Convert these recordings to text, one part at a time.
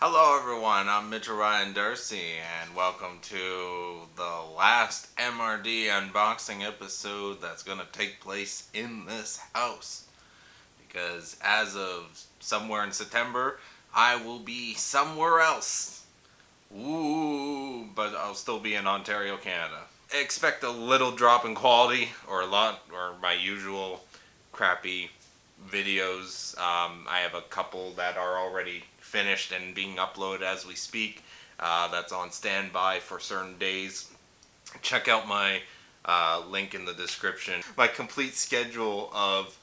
Hello everyone, I'm Mitchell Ryan Darcy and welcome to the last MRD unboxing episode that's going to take place in this house. Because as of somewhere in September, I will be somewhere else. Ooh, but I'll still be in Ontario, Canada. Expect a little drop in quality, or a lot, or my usual crappy videos. I have a couple that are already finished and being uploaded as we speak. That's on standby for certain days. Check out my link in the description. My complete schedule of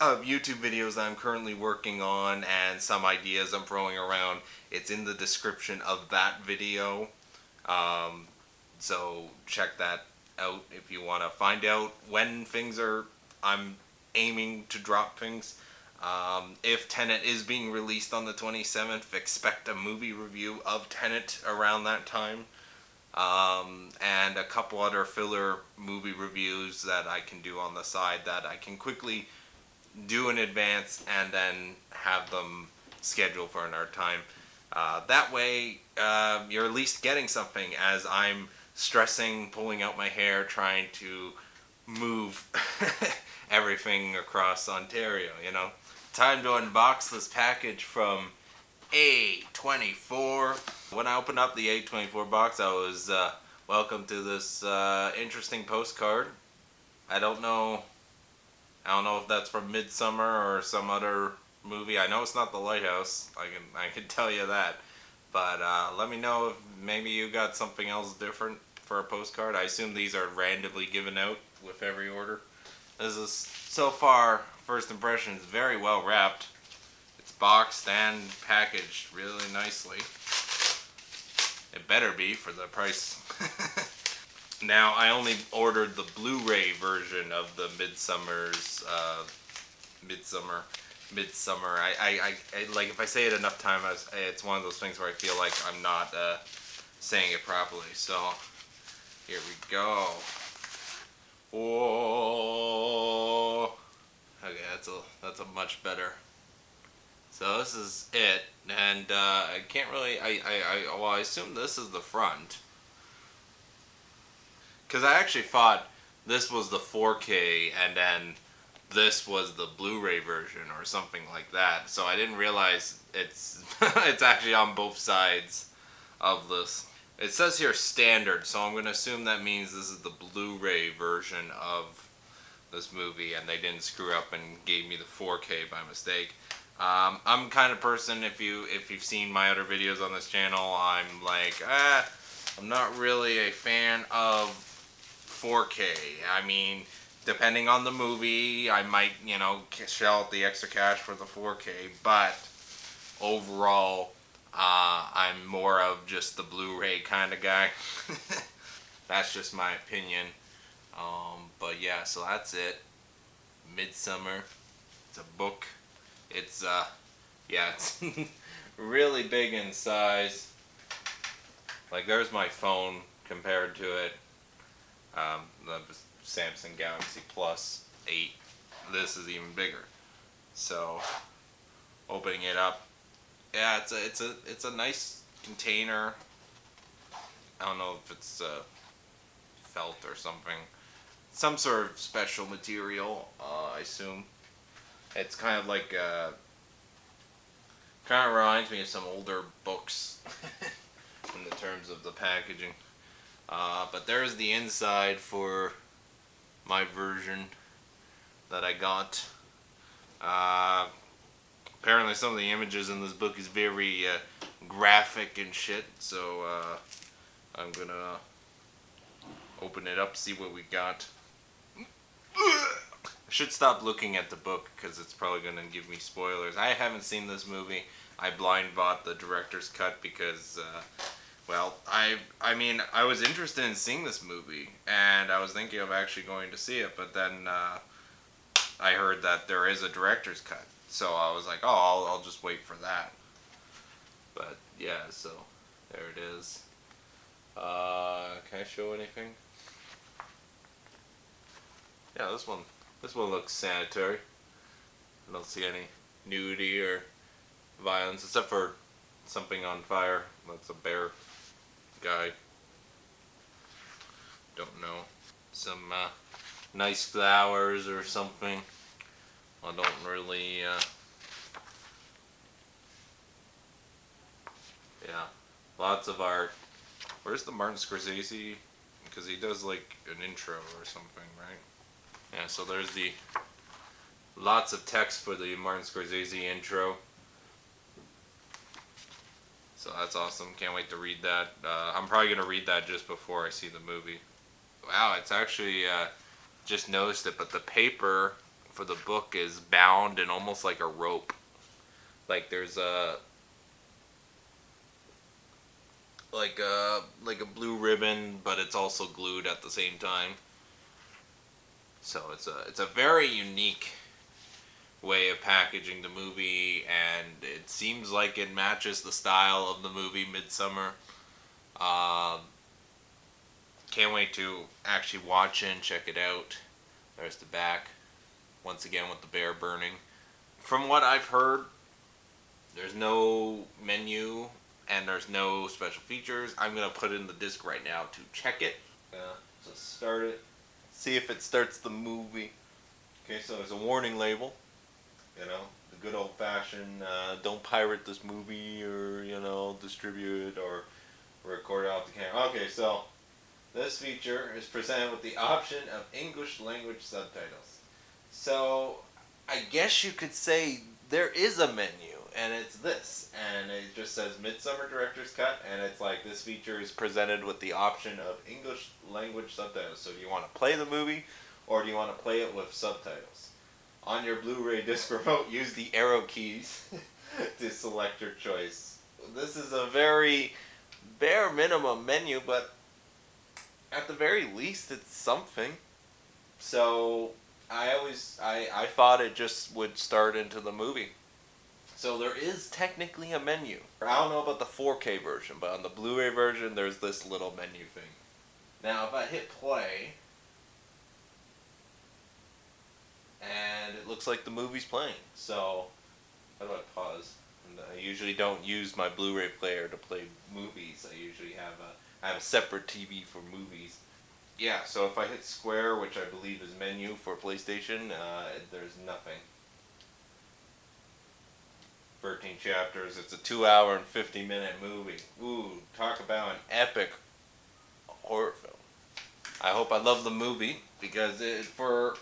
YouTube videos that I'm currently working on and some ideas I'm throwing around. It's in the description of that video. So check that out if you want to find out when I'm aiming to drop things. If Tenet is being released on the 27th, expect a movie review of Tenet around that time. And a couple other filler movie reviews that I can do on the side that I can quickly do in advance and then have them scheduled for another time. That way, you're at least getting something as I'm stressing, pulling out my hair, trying to move everything across Ontario, you know. Time to unbox this package from A24. When I opened up the A24 box, I was welcomed to this interesting postcard. I don't know if that's from Midsommar or some other movie. I know it's not The Lighthouse. I can tell you that. But let me know if maybe you got something else different for a postcard. I assume these are randomly given out with every order. This is, so far, first impressions, very well wrapped. It's boxed and packaged really nicely. It better be for the price. Now, I only ordered the Blu-ray version of the Midsommar. I like, if I say it enough times, it's one of those things where I feel like I'm not saying it properly. So, here we go. Oh, okay, that's a much better. So this is it, and I can't really. Well, I assume this is the front, because I actually thought this was the 4K, and then this was the Blu-ray version or something like that. So I didn't realize it's it's actually on both sides of this. It says here standard, so I'm going to assume that means this is the Blu-ray version of this movie and they didn't screw up and gave me the 4K by mistake. I'm the kind of person, if you've seen my other videos on this channel, I'm like, I'm not really a fan of 4K. I mean, depending on the movie, I might, shell out the extra cash for the 4K, but overall, I'm more of just the Blu-ray kind of guy. That's just my opinion. But yeah, so that's it. Midsommar. It's a book. It's it's really big in size. Like, there's my phone compared to it. The Samsung Galaxy Plus 8. This is even bigger. So, opening it up. Yeah, it's a nice container. I don't know if it's felt or something. Some sort of special material, I assume. It's kind of like, kind of reminds me of some older books in the terms of the packaging. But there's the inside for my version that I got. Apparently some of the images in this book is very graphic and shit, so I'm gonna open it up, see what we got. I should stop looking at the book because it's probably gonna give me spoilers. I haven't seen this movie. I blind bought the director's cut because, well, I was interested in seeing this movie and I was thinking of actually going to see it, but then I heard that there is a director's cut. So I was like, oh, I'll just wait for that. But yeah, so there it is. Can I show anything? Yeah, this one looks sanitary. I don't see any nudity or violence, except for something on fire. That's a bear guy. Don't know. Some nice flowers or something. I don't really. Yeah, lots of art. Where's the Martin Scorsese? Because he does like an intro or something, right? Yeah, so there's the lots of text for the Martin Scorsese intro. So that's awesome. Can't wait to read that. I'm probably going to read that just before I see the movie. Wow, it's actually, just noticed it, but the paper for the book is bound in almost like a rope. Like there's like a blue ribbon, but it's also glued at the same time. So it's a very unique way of packaging the movie, and it seems like it matches the style of the movie Midsommar. Can't wait to actually watch it and check it out. There's the back, once again with the bear burning. From what I've heard, there's no menu and there's no special features. I'm gonna put in the disc right now to check it. So start it. See if it starts the movie. Okay, so there's a warning label. You know, the good old fashioned, don't pirate this movie or, distribute or record it off the camera. Okay, so this feature is presented with the option of English language subtitles. So I guess you could say there is a menu, and it's this, and it just says Midsommar Director's Cut, and it's like this feature is presented with the option of English language subtitles. So do you want to play the movie, or do you want to play it with subtitles? On your Blu-ray disc remote, use the arrow keys to select your choice. This is a very bare minimum menu, but at the very least, it's something. So I thought it just would start into the movie. So there is technically a menu. I don't know about the 4K version, but on the Blu-ray version, there's this little menu thing. Now, if I hit play, and it looks like the movie's playing. So, how do I pause? And I usually don't use my Blu-ray player to play movies. I usually have a separate TV for movies. Yeah, so if I hit square, which I believe is menu for PlayStation, there's nothing. 13 chapters. It's a 2-hour and 50-minute movie. Ooh, talk about an epic horror film. I hope I love the movie, because for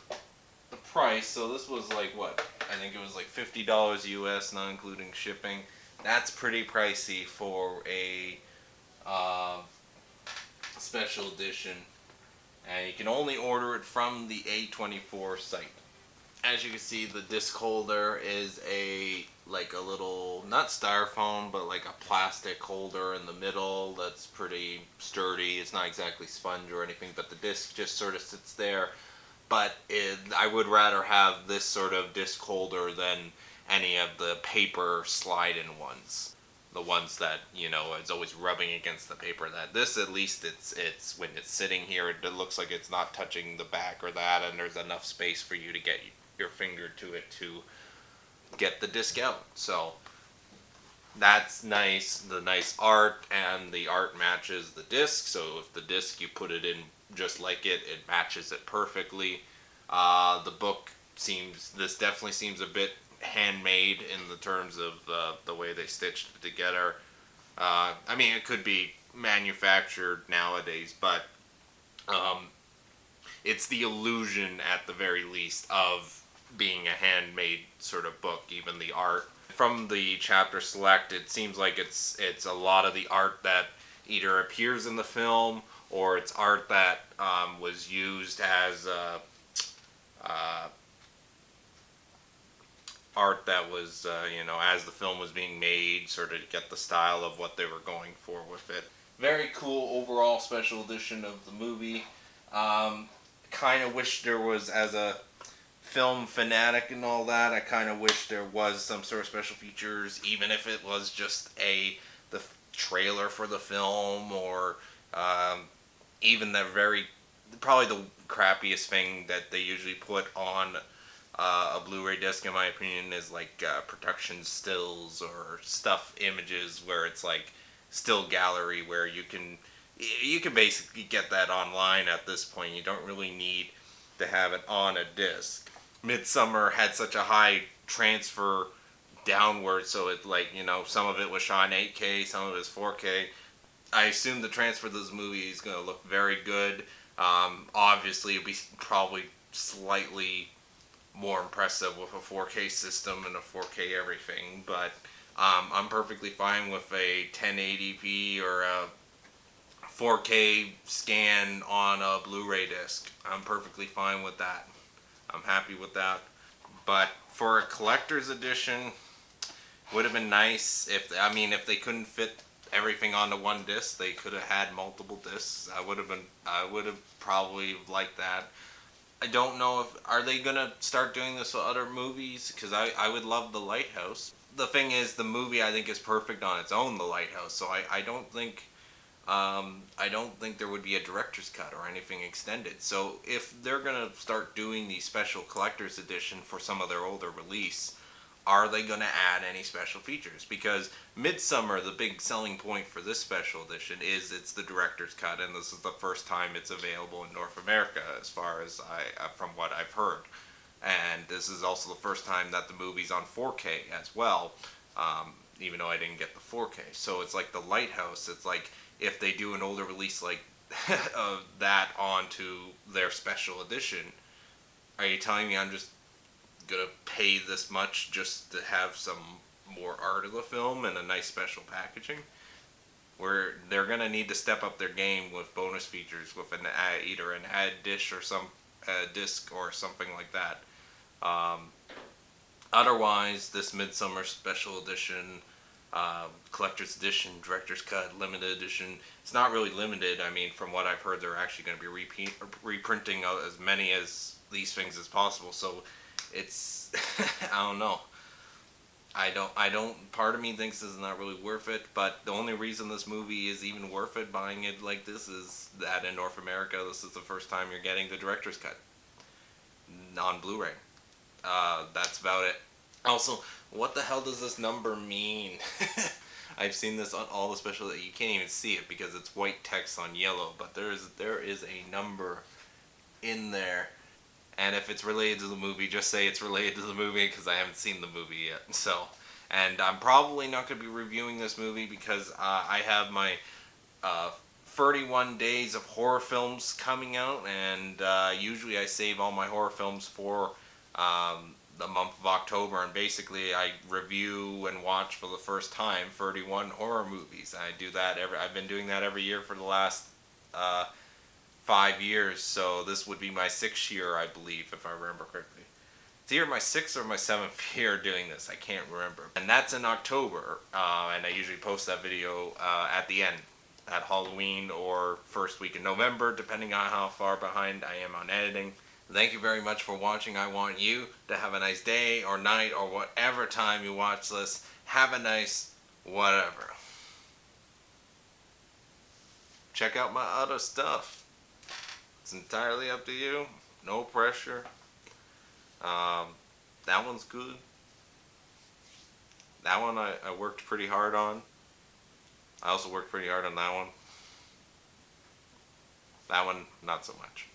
the price, so this was like what? I think it was like $50 US, not including shipping. That's pretty pricey for a special edition. And you can only order it from the A24 site. As you can see, the disc holder is a little, not styrofoam, but like a plastic holder in the middle that's pretty sturdy. It's not exactly sponge or anything, but the disc just sort of sits there. But I would rather have this sort of disc holder than any of the paper slide-in ones. The ones that, it's always rubbing against the paper. That this, at least, it's when it's sitting here, it looks like it's not touching the back or that, and there's enough space for you to get your finger to it to get the disc out. So that's nice. The nice art, and the art matches the disc. So if the disc, you put it in just like it matches it perfectly. The book this definitely seems a bit handmade in the terms of the way they stitched it together. I mean, it could be manufactured nowadays, but it's the illusion, at the very least, of being a handmade sort of book. Even the art from the chapter select, it seems like it's a lot of the art that either appears in the film, or it's art that was used as art that was, as the film was being made, sort of to get the style of what they were going for with it. Very cool overall special edition of the movie. Kind of wish there was, as a film fanatic and all that, I kind of wish there was some sort of special features, even if it was just the trailer for the film, or even probably the crappiest thing that they usually put on A Blu-ray disc, in my opinion, is like production stills or stuff images where it's like still gallery where you can basically get that online at this point. You don't really need to have it on a disc. Midsommar had such a high transfer downward, so it like some of it was shot in 8K, some of it is 4K. I assume the transfer of this movie is going to look very good. Obviously, it'll be probably slightly more impressive with a 4K system and a 4K everything, but I'm perfectly fine with a 1080p or a 4K scan on a Blu-ray disc. I'm perfectly fine with that. I'm happy with that. But for a collector's edition, would have been nice if they couldn't fit everything onto one disc, they could have had multiple discs. I would have probably liked that. I don't know if are they gonna start doing this with other movies, because I would love The Lighthouse. The thing is, the movie I think is perfect on its own, The Lighthouse. So I don't think there would be a director's cut or anything extended. So if they're gonna start doing the special collector's edition for some of their older release, are they going to add any special features? Because Midsommar, the big selling point for this special edition is it's the director's cut, and this is the first time it's available in North America, as far as from what I've heard. And this is also the first time that the movie's on 4K as well, even though I didn't get the 4K. So it's like The Lighthouse. It's like if they do an older release like of that onto their special edition, are you telling me I'm just gonna pay this much just to have some more art of the film and a nice special packaging? Where they're gonna need to step up their game with bonus features, with either an ad dish or some disc or something like that. Otherwise, this Midsommar special edition, collector's edition, director's cut, limited edition, it's not really limited. I mean, from what I've heard, they're actually going to be reprinting as many as these things as possible. So it's I don't know. Part of me thinks this is not really worth it, but the only reason this movie is even worth it, buying it like this, is that in North America, this is the first time you're getting the director's cut on Blu-ray. That's about it. Also, what the hell does this number mean? I've seen this on all the specials. You can't even see it because it's white text on yellow, but there is a number in there. And if it's related to the movie, just say it's related to the movie, because I haven't seen the movie yet. So, and I'm probably not going to be reviewing this movie because I have my 31 days of horror films coming out, and usually I save all my horror films for the month of October, and basically I review and watch for the first time 31 horror movies. I do that I've been doing that every year for the last 5 years, so this would be my 6th year, I believe, if I remember correctly. It's either my 6th or my 7th year doing this, I can't remember. And that's in October, and I usually post that video at the end, at Halloween or first week in November, depending on how far behind I am on editing. Thank you very much for watching. I want you to have a nice day or night or whatever time you watch this. Have a nice whatever. Check out my other stuff. It's entirely up to you. No pressure. That one's good. That one I worked pretty hard on. I also worked pretty hard on that one. That one, not so much.